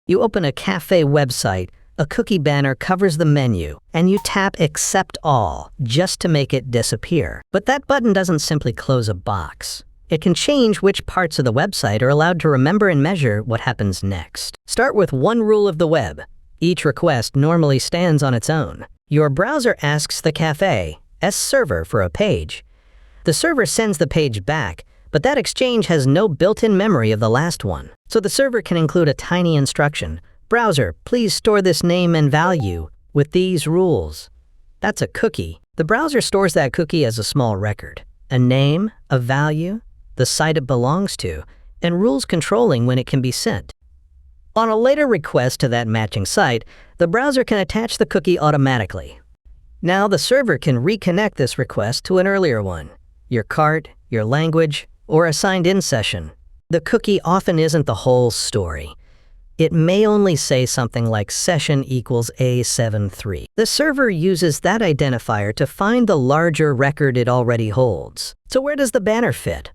You open a cafe website, a cookie banner covers the menu, and you tap Accept All just to make it disappear. But that button doesn't simply close a box. It can change which parts of the website are allowed to remember and measure what happens next. Start with one rule of the web. Each request normally stands on its own. Your browser asks the cafe server for a page. The server sends the page back, but that exchange has no built-in memory of the last one. So the server can include a tiny instruction. Browser, please store this name and value with these rules. That's a cookie. The browser stores that cookie as a small record. A name, a value, the site it belongs to, and rules controlling when it can be sent. On a later request to that matching site, the browser can attach the cookie automatically. Now the server can reconnect this request to an earlier one, your cart, your language, or a signed-in session. The cookie often isn't the whole story. It may only say something like session equals A73. The server uses that identifier to find the larger record it already holds. So where does the banner fit?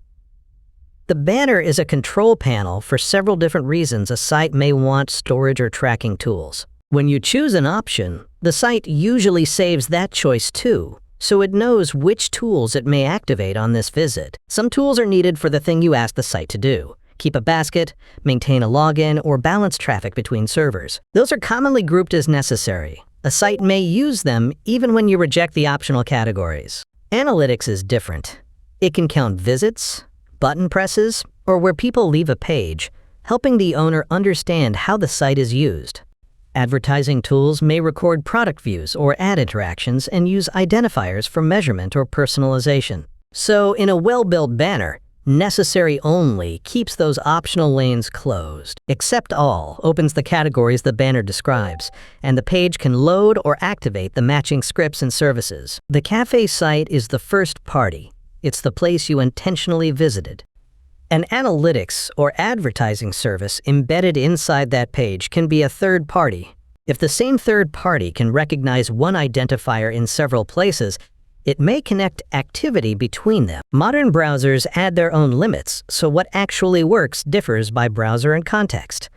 The banner is a control panel for several different reasons a site may want storage or tracking tools. When you choose an option, the site usually saves that choice too, so it knows which tools it may activate on this visit. Some tools are needed for the thing you ask the site to do. Keep a basket, maintain a login, or balance traffic between servers. Those are commonly grouped as necessary. A site may use them even when you reject the optional categories. Analytics is different. It can count visits, button presses, or where people leave a page, helping the owner understand how the site is used. Advertising tools may record product views or ad interactions and use identifiers for measurement or personalization. So in a well-built banner, Necessary Only keeps those optional lanes closed. Accept All opens the categories the banner describes, and the page can load or activate the matching scripts and services. The cafe site is the first party. It's the place you intentionally visited. An analytics or advertising service embedded inside that page can be a third party. If the same third party can recognize one identifier in several places, it may connect activity between them. Modern browsers add their own limits, so what actually works differs by browser and context.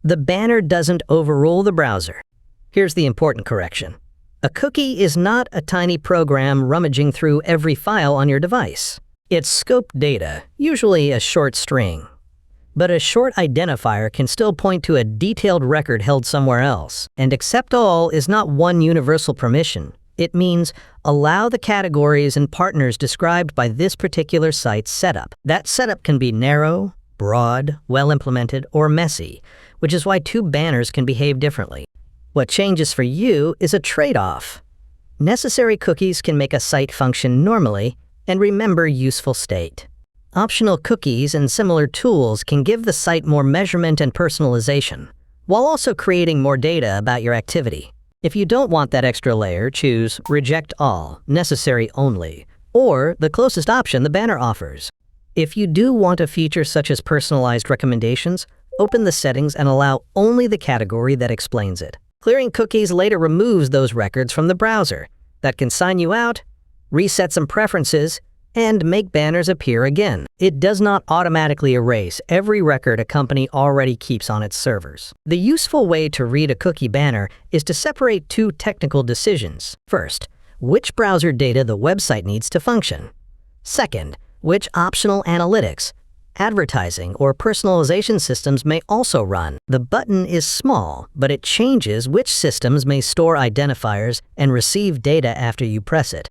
The banner doesn't overrule the browser. Here's the important correction. A cookie is not a tiny program rummaging through every file on your device. It's scoped data, usually a short string. But a short identifier can still point to a detailed record held somewhere else. And Accept All is not one universal permission. It means allow the categories and partners described by this particular site's setup. That setup can be narrow, broad, well-implemented, or messy, which is why two banners can behave differently. What changes for you is a trade-off. Necessary cookies can make a site function normally and remember useful state. Optional cookies and similar tools can give the site more measurement and personalization, while also creating more data about your activity. If you don't want that extra layer, choose Reject All, Necessary Only, or the closest option the banner offers. If you do want a feature such as personalized recommendations, open the settings and allow only the category that explains it. Clearing cookies later removes those records from the browser. That can sign you out, reset some preferences, and make banners appear again. It does not automatically erase every record a company already keeps on its servers. The useful way to read a cookie banner is to separate two technical decisions. First, which browser data the website needs to function. Second, which optional analytics, advertising, or personalization systems may also run. The button is small, but it changes which systems may store identifiers and receive data after you press it.